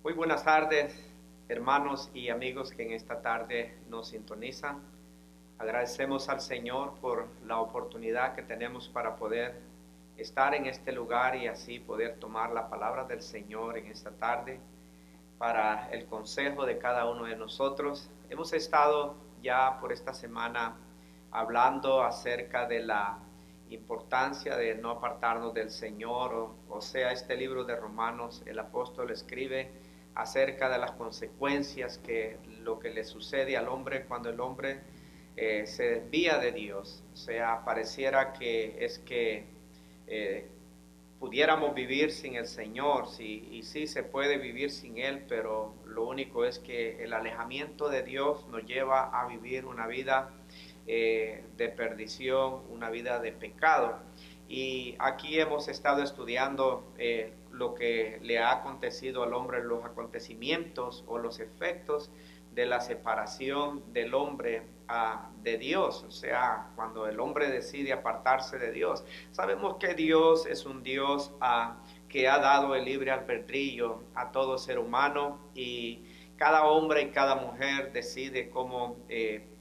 Muy buenas tardes, hermanos y amigos que en esta tarde nos sintonizan. Agradecemos al Señor por la oportunidad que tenemos para poder estar en este lugar y así poder tomar la palabra del Señor en esta tarde para el consejo de cada uno de nosotros. Hemos estado ya por esta semana hablando acerca de la importancia de no apartarnos del Señor, o sea, este libro de Romanos, el apóstol escribe acerca de las consecuencias que lo que le sucede al hombre cuando el hombre se desvía de Dios. O sea, pareciera que es que eh, pudiéramos vivir sin el Señor, sí, y sí se puede vivir sin Él, pero lo único es que el alejamiento de Dios nos lleva a vivir una vida de perdición, una vida de pecado. Y aquí hemos estado estudiando lo que le ha acontecido al hombre, los acontecimientos o los efectos de la separación del hombre de Dios, o sea, cuando el hombre decide apartarse de Dios. Sabemos que Dios es un Dios que ha dado el libre albedrío a todo ser humano y cada hombre y cada mujer decide cómo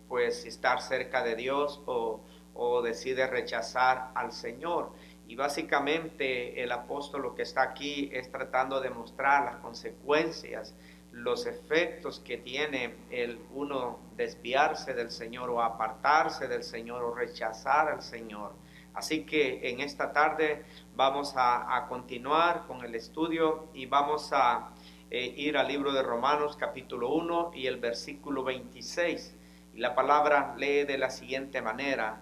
pues estar cerca de Dios o decide rechazar al Señor. Y básicamente el apóstol lo que está aquí es tratando de mostrar las consecuencias, los efectos que tiene el uno desviarse del Señor o apartarse del Señor o rechazar al Señor. Así que en esta tarde vamos a continuar con el estudio y vamos a ir al libro de Romanos capítulo 1 y el versículo 26. Y la palabra lee de la siguiente manera: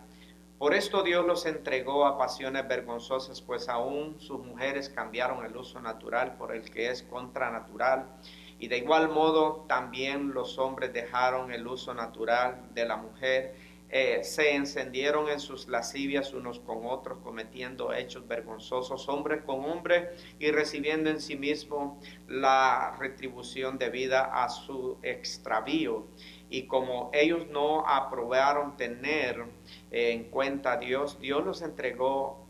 por esto Dios los entregó a pasiones vergonzosas, pues aún sus mujeres cambiaron el uso natural por el que es contranatural. Y de igual modo también los hombres dejaron el uso natural de la mujer, se encendieron en sus lascivias unos con otros, cometiendo hechos vergonzosos, hombre con hombre, y recibiendo en sí mismo la retribución debida a su extravío. Y como ellos no aprobaron tener en cuenta a Dios, Dios los entregó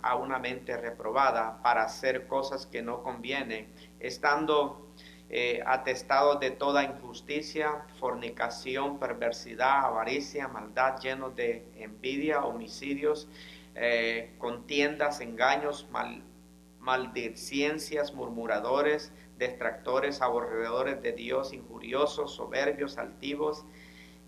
a una mente reprobada para hacer cosas que no convienen, estando atestados de toda injusticia, fornicación, perversidad, avaricia, maldad, llenos de envidia, homicidios, contiendas, engaños, maldiciencias, murmuradores, detractores, aborrecedores de Dios, injuriosos, soberbios, altivos,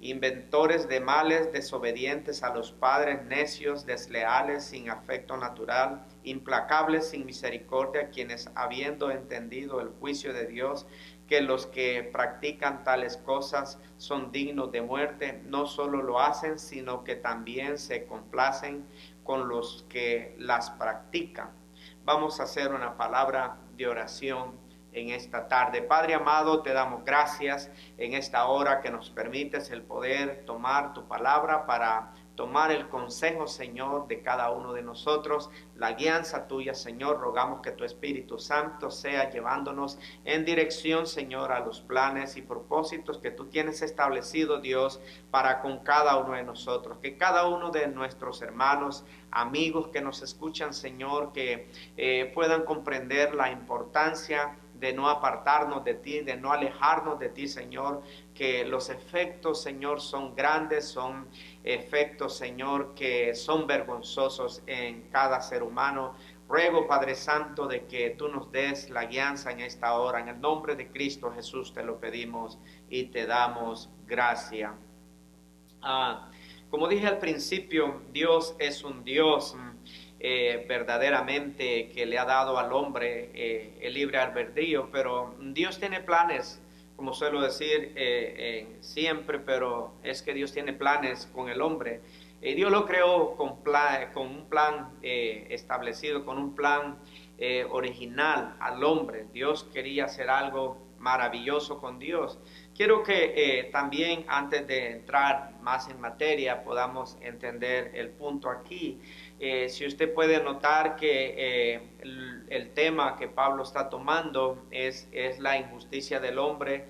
inventores de males, desobedientes a los padres, necios, desleales, sin afecto natural, implacables, sin misericordia, quienes habiendo entendido el juicio de Dios, que los que practican tales cosas son dignos de muerte, no solo lo hacen, sino que también se complacen con los que las practican. Vamos a hacer una palabra de oración en esta tarde. Padre amado, te damos gracias en esta hora que nos permites el poder tomar tu palabra para tomar el consejo, Señor, de cada uno de nosotros, la guianza tuya, Señor. Rogamos que tu Espíritu Santo sea llevándonos en dirección, Señor, a los planes y propósitos que tú tienes establecido, Dios, para con cada uno de nosotros. Que cada uno de nuestros hermanos, amigos que nos escuchan, Señor, que puedan comprender la importancia de no apartarnos de ti, de no alejarnos de ti, Señor, que los efectos, Señor, son grandes, son efectos, Señor, que son vergonzosos en cada ser humano. Ruego, Padre Santo, de que tú nos des la guianza en esta hora. En el nombre de Cristo Jesús te lo pedimos y te damos gracia. Como dije al principio, Dios es un Dios verdaderamente que le ha dado al hombre el libre albedrío, pero Dios tiene planes, como suelo decir siempre, pero es que Dios tiene planes con el hombre. Dios lo creó con un plan establecido, con un plan original al hombre. Dios quería hacer algo maravilloso con Dios. Quiero que también antes de entrar más en materia podamos entender el punto aquí. Si usted puede notar que el tema que Pablo está tomando es la injusticia del hombre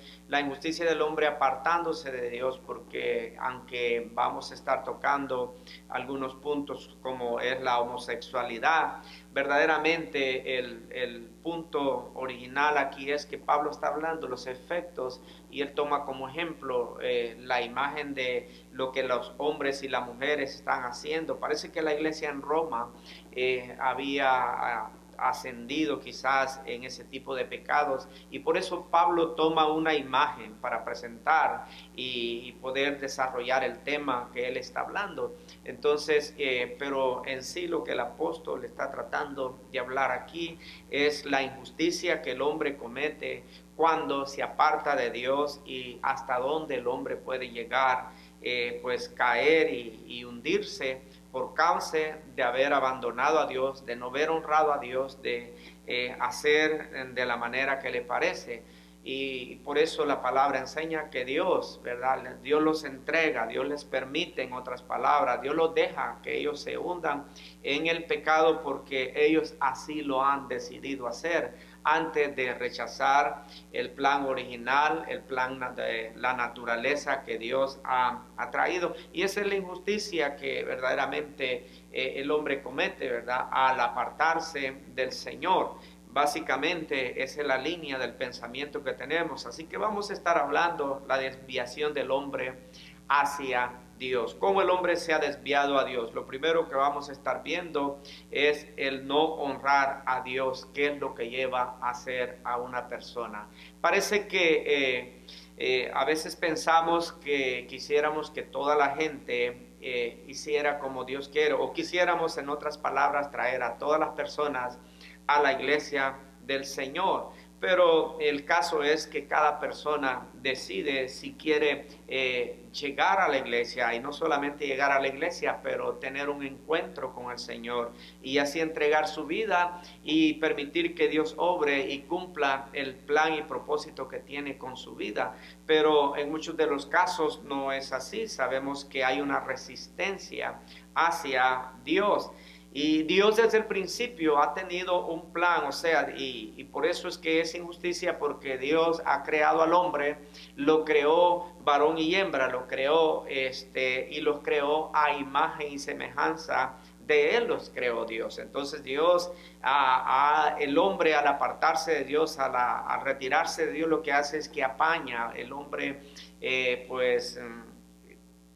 apartándose de Dios, porque aunque vamos a estar tocando algunos puntos como es la homosexualidad, verdaderamente el punto original aquí es que Pablo está hablando los efectos y él toma como ejemplo la imagen de lo que los hombres y las mujeres están haciendo. Parece que la iglesia en Roma había ascendido quizás en ese tipo de pecados, y por eso Pablo toma una imagen para presentar y poder desarrollar el tema que él está hablando. Entonces, pero en sí lo que el apóstol está tratando de hablar aquí es la injusticia que el hombre comete cuando se aparta de Dios, y hasta dónde el hombre puede llegar, pues caer y hundirse por causa de haber abandonado a Dios, de no haber honrado a Dios, de hacer de la manera que le parece. Y por eso la palabra enseña que Dios, ¿verdad? Dios los entrega, Dios les permite, en otras palabras, Dios los deja que ellos se hundan en el pecado porque ellos así lo han decidido hacer, antes de rechazar el plan original, el plan de la naturaleza que Dios ha traído. Y esa es la injusticia que verdaderamente el hombre comete, ¿verdad? Al apartarse del Señor. Básicamente esa es la línea del pensamiento que tenemos. Así que vamos a estar hablando la desviación del hombre hacia Dios. ¿Cómo el hombre se ha desviado a Dios? Lo primero que vamos a estar viendo es el no honrar a Dios. ¿Qué es lo que lleva a hacer a una persona? Parece que a veces pensamos que quisiéramos que toda la gente hiciera como Dios quiere, o quisiéramos, en otras palabras, traer a todas las personas a la iglesia del Señor. Pero el caso es que cada persona decide si quiere llegar a la iglesia, y no solamente llegar a la iglesia, pero tener un encuentro con el Señor y así entregar su vida y permitir que Dios obre y cumpla el plan y propósito que tiene con su vida. Pero en muchos de los casos no es así. Sabemos que hay una resistencia hacia Dios. Y Dios desde el principio ha tenido un plan, o sea, y por eso es que es injusticia, porque Dios ha creado al hombre, lo creó varón y hembra, lo creó y los creó a imagen y semejanza de él, los creó Dios. Entonces Dios, el hombre, al apartarse de Dios, al retirarse de Dios, lo que hace es que apaña el hombre,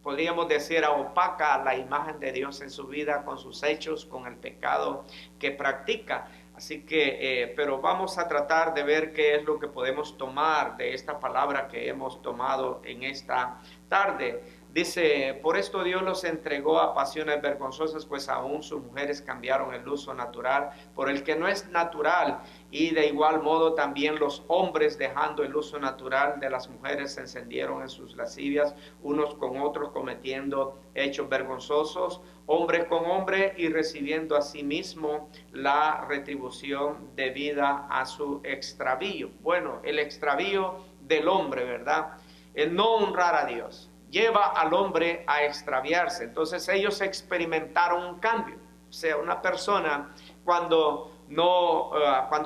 podríamos decir, opaca la imagen de Dios en su vida con sus hechos, con el pecado que practica. Así que, pero vamos a tratar de ver qué es lo que podemos tomar de esta palabra que hemos tomado en esta tarde. Dice: por esto Dios los entregó a pasiones vergonzosas, pues aún sus mujeres cambiaron el uso natural por el que no es natural, y de igual modo también los hombres, dejando el uso natural de las mujeres, se encendieron en sus lascivias unos con otros, cometiendo hechos vergonzosos, hombres con hombres, y recibiendo a sí mismo la retribución debida a su extravío. Bueno, el extravío del hombre, ¿verdad? El no honrar a Dios lleva al hombre a extraviarse. Entonces ellos experimentaron un cambio. O sea, una persona cuando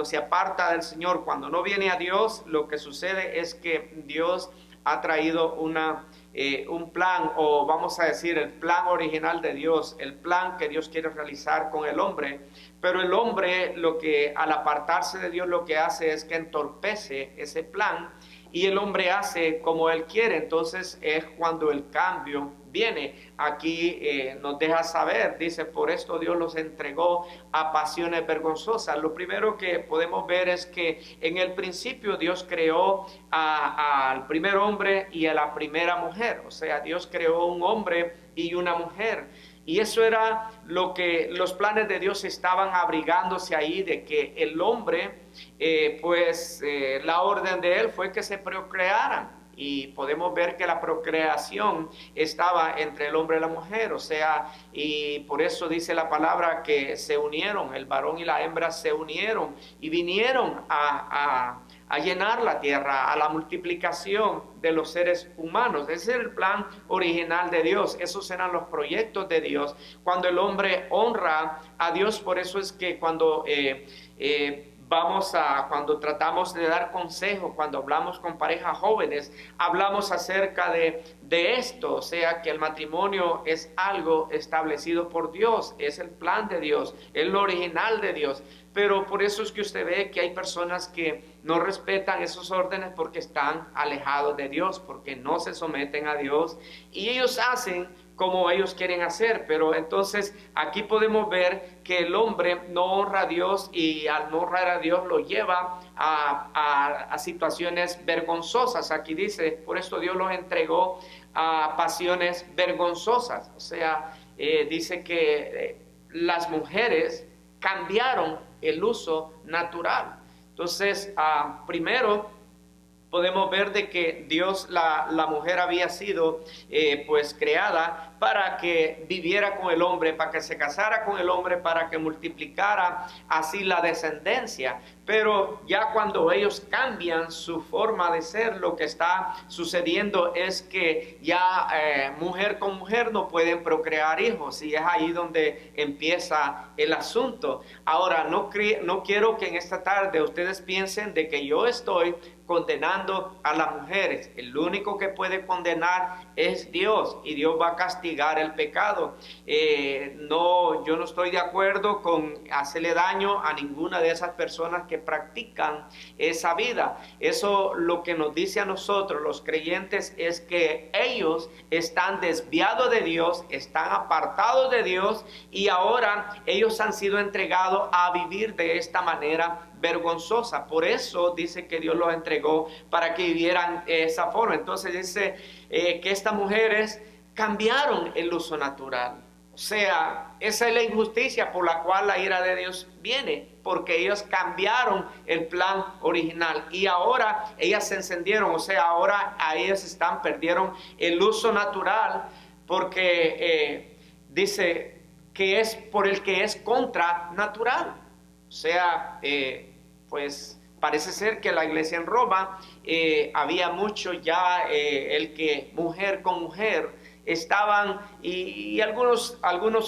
se aparta del Señor, cuando no viene a Dios, lo que sucede es que Dios ha traído un plan, o vamos a decir el plan original de Dios, el plan que Dios quiere realizar con el hombre. Pero el hombre, al apartarse de Dios, lo que hace es que entorpece ese plan, y el hombre hace como él quiere. Entonces es cuando el cambio viene. Aquí nos deja saber, dice: por esto Dios los entregó a pasiones vergonzosas. Lo primero que podemos ver es que en el principio Dios creó al primer hombre y a la primera mujer. O sea, Dios creó un hombre y una mujer. Y eso era lo que los planes de Dios estaban abrigándose ahí, de que el hombre, la orden de él fue que se procrearan. Y podemos ver que la procreación estaba entre el hombre y la mujer, o sea, y por eso dice la palabra que se unieron, el varón y la hembra se unieron y vinieron a a llenar la tierra, a la multiplicación de los seres humanos. Ese es el plan original de Dios. Esos eran los proyectos de Dios. Cuando el hombre honra a Dios, por eso es que cuando cuando tratamos de dar consejo, cuando hablamos con parejas jóvenes, hablamos acerca de esto, o sea, que el matrimonio es algo establecido por Dios, es el plan de Dios, es lo original de Dios. Pero por eso es que usted ve que hay personas que no respetan esos órdenes porque están alejados de Dios, porque no se someten a Dios y ellos hacen como ellos quieren hacer. Pero entonces aquí podemos ver que el hombre no honra a Dios y al no honrar a Dios lo lleva a situaciones vergonzosas. Aquí dice, por esto Dios los entregó a pasiones vergonzosas. O sea, dice que las mujeres cambiaron el uso natural. Entonces, primero podemos ver de que Dios, la mujer había sido pues creada para que viviera con el hombre, para que se casara con el hombre, para que multiplicara así la descendencia. Pero ya cuando ellos cambian su forma de ser, lo que está sucediendo es que ya mujer con mujer no pueden procrear hijos, y es ahí donde empieza el asunto. Ahora, no quiero que en esta tarde ustedes piensen de que yo estoy condenando a las mujeres. El único que puede condenar es Dios, y Dios va a castigar el pecado. Yo no estoy de acuerdo con hacerle daño a ninguna de esas personas que practican esa vida. Eso lo que nos dice a nosotros los creyentes es que ellos están desviados de Dios, están apartados de Dios, y ahora ellos han sido entregados a vivir de esta manera vergonzosa. Por eso dice que Dios los entregó para que vivieran esa forma. Entonces dice que estas mujeres cambiaron el uso natural. O sea, esa es la injusticia por la cual la ira de Dios viene, porque ellos cambiaron el plan original y ahora ellas se encendieron. O sea, ahora a ellas perdieron el uso natural, porque dice que es por el que es contra natural. O sea, pues parece ser que la iglesia en Roma había mucho ya el que mujer con mujer estaban, y algunos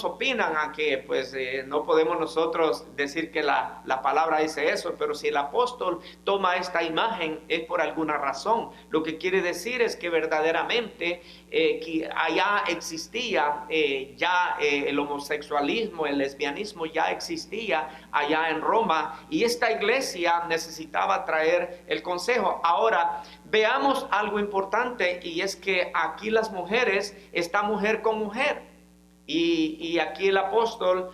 opinan a que pues no podemos nosotros decir que la palabra dice eso, pero si el apóstol toma esta imagen es por alguna razón. Lo que quiere decir es que verdaderamente que allá existía el homosexualismo, el lesbianismo ya existía allá en Roma, y esta iglesia necesitaba traer el consejo. Ahora veamos algo importante, y es que aquí las mujeres, está mujer con mujer, y aquí el apóstol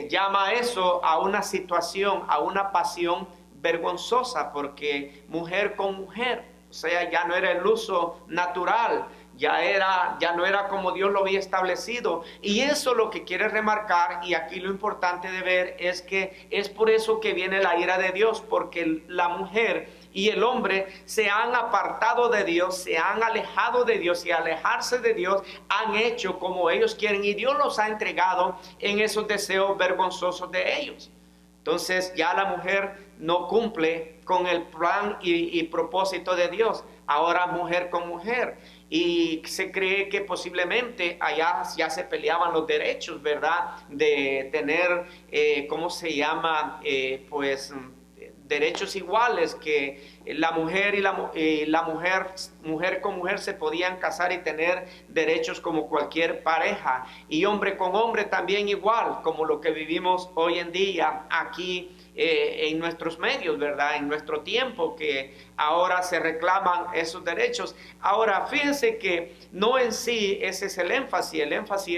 llama eso a una situación, a una pasión vergonzosa, porque mujer con mujer, o sea, ya no era el uso natural, ya no era como Dios lo había establecido. Y eso lo que quiere remarcar, y aquí lo importante de ver, es que es por eso que viene la ira de Dios, porque la mujer y el hombre se han apartado de Dios, se han alejado de Dios, y alejarse de Dios han hecho como ellos quieren, y Dios los ha entregado en esos deseos vergonzosos de ellos. Entonces ya la mujer no cumple con el plan y propósito de Dios. Ahora mujer con mujer, y se cree que posiblemente allá ya se peleaban los derechos, ¿verdad? De tener, ¿cómo se llama? Pues derechos iguales, que la mujer y la mujer con mujer se podían casar y tener derechos como cualquier pareja, y hombre con hombre también igual, como lo que vivimos hoy en día aquí en nuestros medios, ¿verdad? En nuestro tiempo, que ahora se reclaman esos derechos. Ahora, fíjense que no en sí ese es el énfasis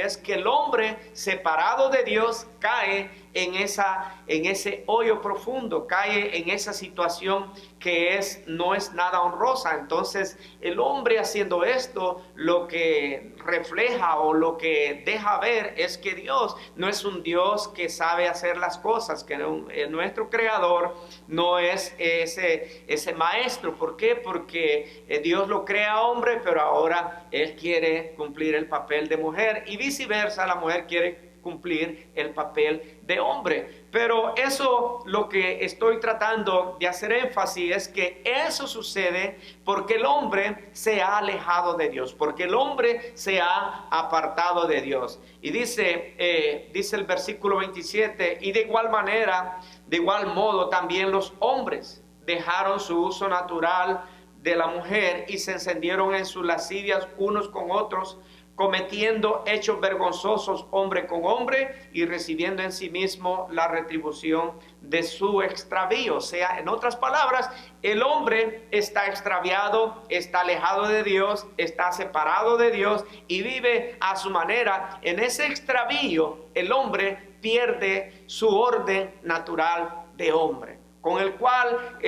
es que el hombre separado de Dios cae en ese hoyo profundo, cae en esa situación que no es nada honrosa. Entonces, el hombre haciendo esto, lo que refleja o lo que deja ver es que Dios no es un Dios que sabe hacer las cosas, que nuestro creador no es ese maestro. ¿Por qué? Porque Dios lo crea hombre, pero ahora Él quiere cumplir el papel de mujer, y viceversa, la mujer quiere cumplir el papel de hombre. Pero eso, lo que estoy tratando de hacer énfasis es que eso sucede porque el hombre se ha alejado de Dios, porque el hombre se ha apartado de Dios. Y dice el versículo 27, y de igual manera, de igual modo también los hombres dejaron su uso natural de la mujer y se encendieron en sus lascivias unos con otros, cometiendo hechos vergonzosos hombre con hombre y recibiendo en sí mismo la retribución de su extravío. O sea, en otras palabras, el hombre está extraviado, está alejado de Dios, está separado de Dios y vive a su manera. En ese extravío, el hombre pierde su orden natural de hombre, con el cual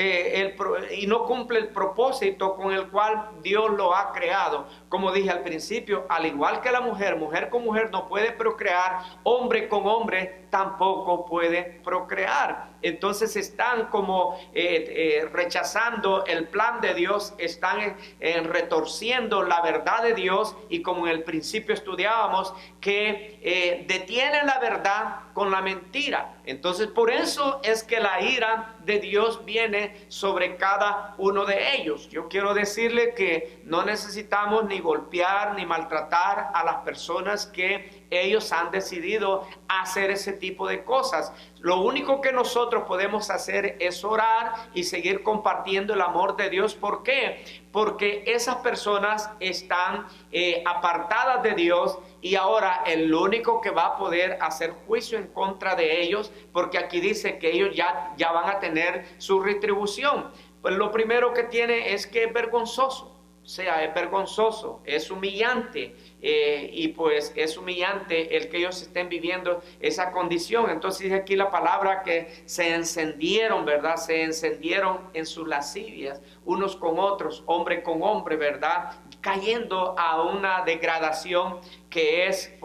y no cumple el propósito con el cual Dios lo ha creado. Como dije al principio, al igual que la mujer, mujer con mujer no puede procrear, hombre con hombre tampoco puede procrear. Entonces están como rechazando el plan de Dios, están retorciendo la verdad de Dios, y como en el principio estudiábamos, que detienen la verdad con la mentira. Entonces por eso es que la ira de Dios viene sobre cada uno de ellos. Yo quiero decirle que no necesitamos ni golpear ni maltratar a las personas que ellos han decidido hacer ese tipo de cosas. Lo único que nosotros podemos hacer es orar y seguir compartiendo el amor de Dios. ¿Por qué? Porque esas personas están apartadas de Dios, y ahora el único que va a poder hacer juicio en contra de ellos, porque aquí dice que ellos ya van a tener su retribución. Pues lo primero que tiene es que es vergonzoso. O sea, es vergonzoso, es humillante, y pues es humillante el que ellos estén viviendo esa condición. Entonces dice aquí la palabra que se encendieron, ¿verdad? Se encendieron en sus lascivias, unos con otros, hombre con hombre, ¿verdad? Cayendo a una degradación que es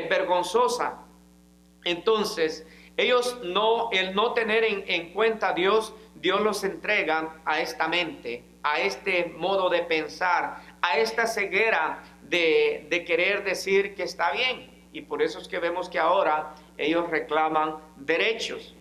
vergonzosa. Entonces, ellos el no tener en cuenta a Dios los entrega a esta mente, a este modo de pensar, a esta ceguera de querer decir que está bien. Y por eso es que vemos que ahora ellos reclaman derechos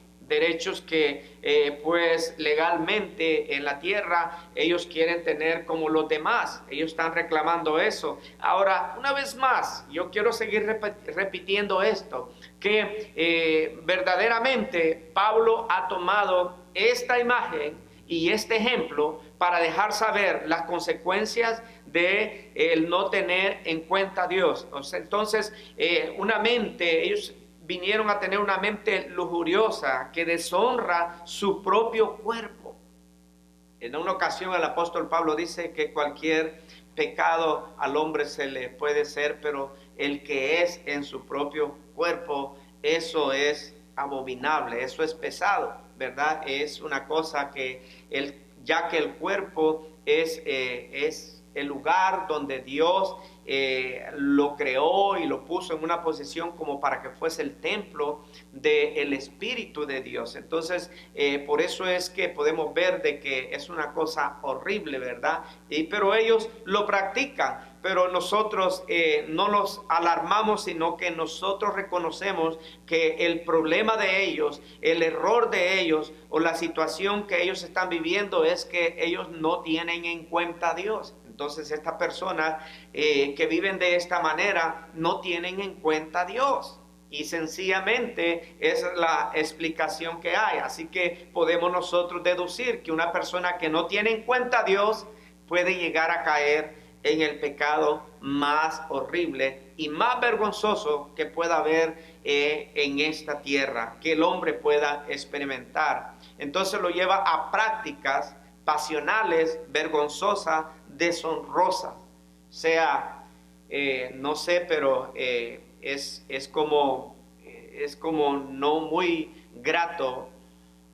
que pues legalmente en la tierra ellos quieren tener como los demás. Ellos están reclamando eso. Ahora, una vez más, yo quiero seguir repitiendo esto, que verdaderamente Pablo ha tomado esta imagen y este ejemplo para dejar saber las consecuencias de el no tener en cuenta a Dios. Entonces, ellos vinieron a tener una mente lujuriosa que deshonra su propio cuerpo. En una ocasión el apóstol Pablo dice que cualquier pecado al hombre se le puede ser, pero el que es en su propio cuerpo, eso es abominable, eso es pesado, ¿verdad? Es una cosa que ya que el cuerpo es el lugar donde Dios lo creó y lo puso en una posición como para que fuese el templo del Espíritu de Dios. Entonces, por eso es que podemos ver de que es una cosa horrible, ¿verdad? Pero ellos lo practican. Pero nosotros no los alarmamos, sino que nosotros reconocemos que el problema de ellos, el error de ellos o la situación que ellos están viviendo es que ellos no tienen en cuenta a Dios. Entonces estas personas que viven de esta manera no tienen en cuenta a Dios. Y sencillamente es la explicación que hay. Así que podemos nosotros deducir que una persona que no tiene en cuenta a Dios puede llegar a caer en el pecado más horrible y más vergonzoso que pueda haber en esta tierra, que el hombre pueda experimentar. Entonces lo lleva a prácticas pasionales, vergonzosas, deshonrosas. O sea, no sé, pero es como no muy grato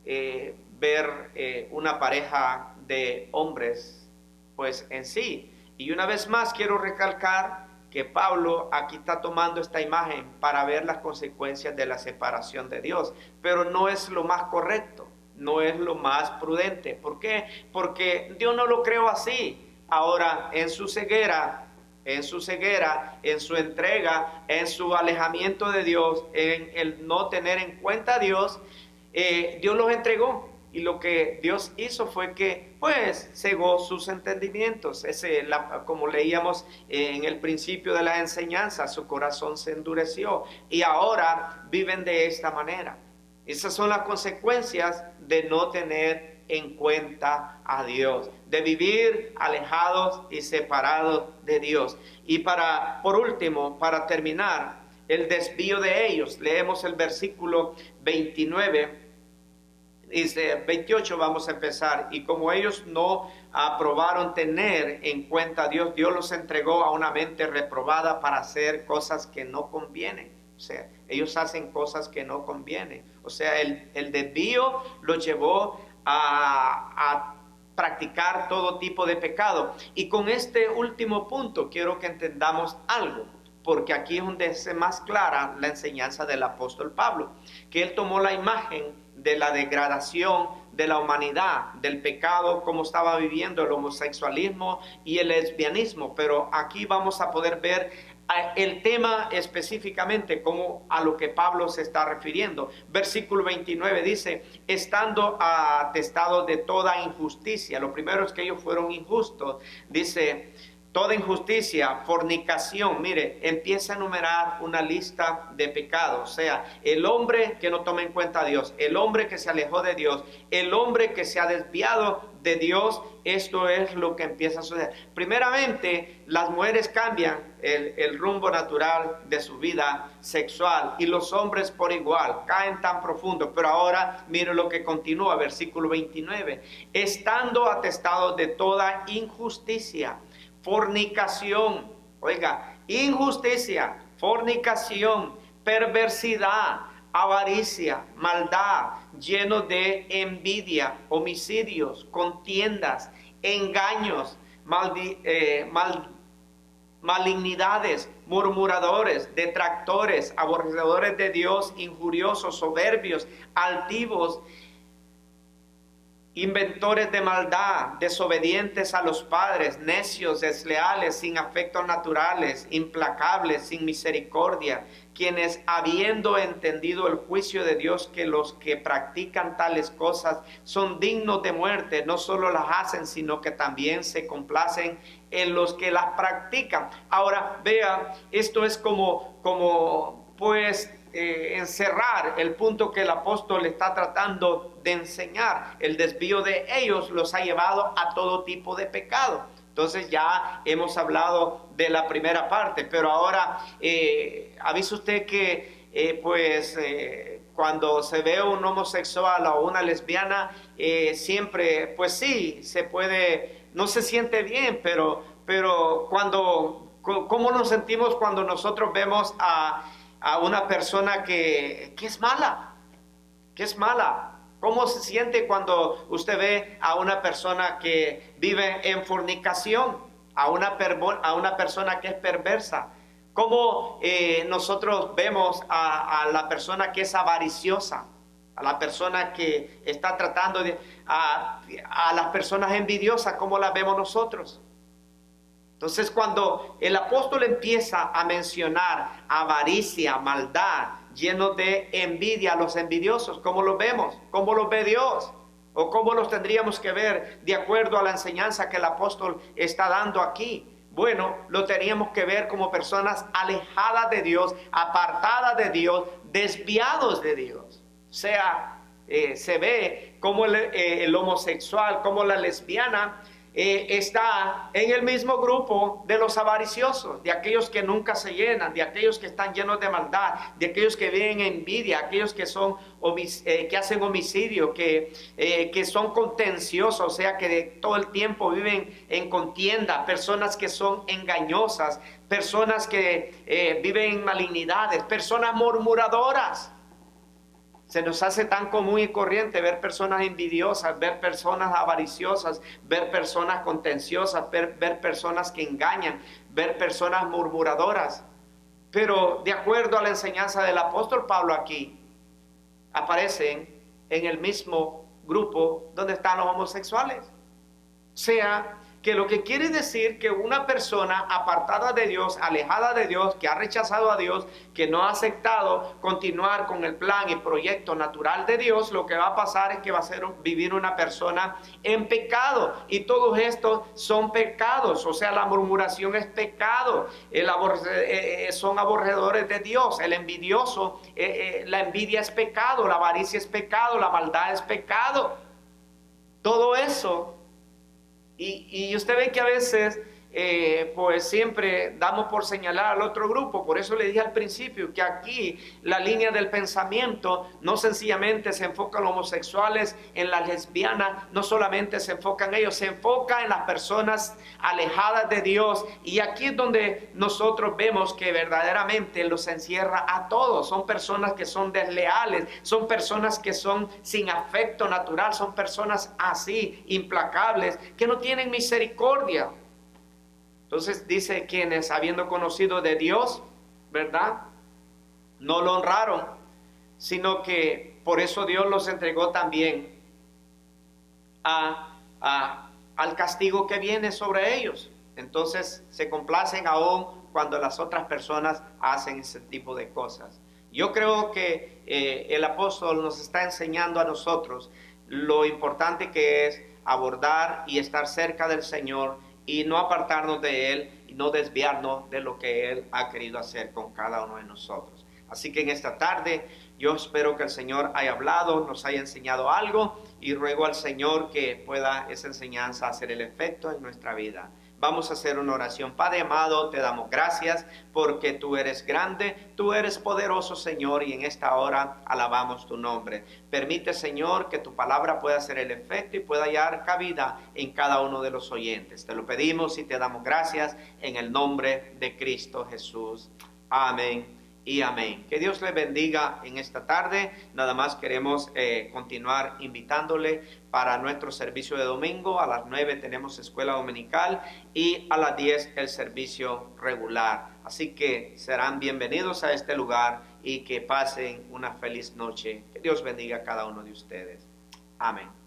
ver una pareja de hombres pues en sí. Y una vez más quiero recalcar que Pablo aquí está tomando esta imagen para ver las consecuencias de la separación de Dios, pero no es lo más correcto, no es lo más prudente. ¿Por qué? Porque Dios no lo creó así. Ahora, en su ceguera, en su ceguera, en su entrega, en su alejamiento de Dios, en el no tener en cuenta a Dios, Dios los entregó. Y lo que Dios hizo fue que, pues, cegó sus entendimientos. Como leíamos en el principio de la enseñanza, su corazón se endureció. Y ahora viven de esta manera. Esas son las consecuencias de no tener en cuenta a Dios, de vivir alejados y separados de Dios. Y por último, para terminar, el desvío de ellos. Leemos el versículo 29. Dice 28, vamos a empezar. Y como ellos no aprobaron tener en cuenta a Dios, Dios los entregó a una mente reprobada para hacer cosas que no convienen. O sea, ellos hacen cosas que no convienen. O sea, el desvío los llevó a practicar todo tipo de pecado. Y con este último punto quiero que entendamos algo, porque aquí es donde se más clara la enseñanza del apóstol Pablo, que él tomó la imagen de la degradación de la humanidad, del pecado, como estaba viviendo el homosexualismo y el lesbianismo. Pero aquí vamos a poder ver el tema específicamente, como a lo que Pablo se está refiriendo. Versículo 29 dice, estando atestados de toda injusticia. Lo primero es que ellos fueron injustos. Dice, toda injusticia, fornicación. Mire, empieza a enumerar una lista de pecados. O sea, el hombre que no toma en cuenta a Dios, el hombre que se alejó de Dios, el hombre que se ha desviado de Dios. Esto es lo que empieza a suceder. Primeramente, las mujeres cambian el rumbo natural de su vida sexual, y los hombres por igual caen tan profundo. Pero ahora mire lo que continúa, versículo 29, estando atestados de toda injusticia, fornicación, oiga, injusticia, fornicación, perversidad, avaricia, maldad, lleno de envidia, homicidios, contiendas, engaños, malignidades, murmuradores, detractores, aborrecedores de Dios, injuriosos, soberbios, altivos, inventores de maldad, desobedientes a los padres, necios, desleales, sin afectos naturales, implacables, sin misericordia, quienes, habiendo entendido el juicio de Dios, que los que practican tales cosas son dignos de muerte, no solo las hacen, sino que también se complacen en los que las practican. Ahora, vea, esto es encerrar el punto que el apóstol está tratando de enseñar. El desvío de ellos los ha llevado a todo tipo de pecado. Entonces ya hemos hablado de la primera parte, pero ahora avisa usted que cuando se ve un homosexual o una lesbiana, siempre, pues sí, se puede, no se siente bien, pero ¿cómo nos sentimos cuando nosotros vemos a una persona que es mala? Que es mala. ¿Cómo se siente cuando usted ve a una persona que vive en fornicación? A una persona que es perversa. ¿Cómo nosotros vemos a la persona que es avariciosa? A la persona que está tratando a las personas envidiosas, ¿cómo las vemos nosotros? Entonces, cuando el apóstol empieza a mencionar avaricia, maldad, lleno de envidia a los envidiosos, ¿cómo los vemos? ¿Cómo los ve Dios? ¿O cómo los tendríamos que ver de acuerdo a la enseñanza que el apóstol está dando aquí? Bueno, lo teníamos que ver como personas alejadas de Dios, apartadas de Dios, desviados de Dios. O sea, se ve como el homosexual, como la lesbiana, está en el mismo grupo de los avariciosos, de aquellos que nunca se llenan, de aquellos que están llenos de maldad, de aquellos que viven envidia, aquellos que que hacen homicidio, que son contenciosos, o sea, que todo el tiempo viven en contienda, personas que son engañosas, personas que viven en malignidades, personas murmuradoras. Se nos hace tan común y corriente ver personas envidiosas, ver personas avariciosas, ver personas contenciosas, ver personas que engañan, ver personas murmuradoras. Pero de acuerdo a la enseñanza del apóstol Pablo aquí, aparecen en el mismo grupo donde están los homosexuales. O sea, que lo que quiere decir que una persona apartada de Dios, alejada de Dios, que ha rechazado a Dios, que no ha aceptado continuar con el plan y proyecto natural de Dios, lo que va a pasar es que va a ser vivir una persona en pecado. Y todos estos son pecados, o sea, la murmuración es pecado, son aborrecedores de Dios, el envidioso, la envidia es pecado, la avaricia es pecado, la maldad es pecado. Todo eso. Y usted ve que a veces pues siempre damos por señalar al otro grupo. Por eso le dije al principio que aquí la línea del pensamiento no sencillamente se enfoca en los homosexuales, en las lesbianas, no solamente se enfoca en ellos, se enfoca en las personas alejadas de Dios. Y aquí es donde nosotros vemos que verdaderamente los encierra a todos. Son personas que son desleales, son personas que son sin afecto natural, son personas así, implacables, que no tienen misericordia. Entonces dice, quienes habiendo conocido de Dios, ¿verdad?, no lo honraron, sino que por eso Dios los entregó también al castigo que viene sobre ellos. Entonces se complacen aún cuando las otras personas hacen ese tipo de cosas. Yo creo que el apóstol nos está enseñando a nosotros lo importante que es abordar y estar cerca del Señor y no apartarnos de Él y no desviarnos de lo que Él ha querido hacer con cada uno de nosotros. Así que en esta tarde yo espero que el Señor haya hablado, nos haya enseñado algo y ruego al Señor que pueda esa enseñanza hacer el efecto en nuestra vida. Vamos a hacer una oración. Padre amado, te damos gracias porque tú eres grande, tú eres poderoso, Señor, y en esta hora alabamos tu nombre. Permite, Señor, que tu palabra pueda hacer el efecto y pueda hallar cabida en cada uno de los oyentes. Te lo pedimos y te damos gracias en el nombre de Cristo Jesús. Amén y amén. Que Dios le bendiga en esta tarde. Nada más queremos continuar invitándole para nuestro servicio de domingo. A las 9 tenemos escuela dominical y a las 10 el servicio regular. Así que serán bienvenidos a este lugar y que pasen una feliz noche. Que Dios bendiga a cada uno de ustedes. Amén.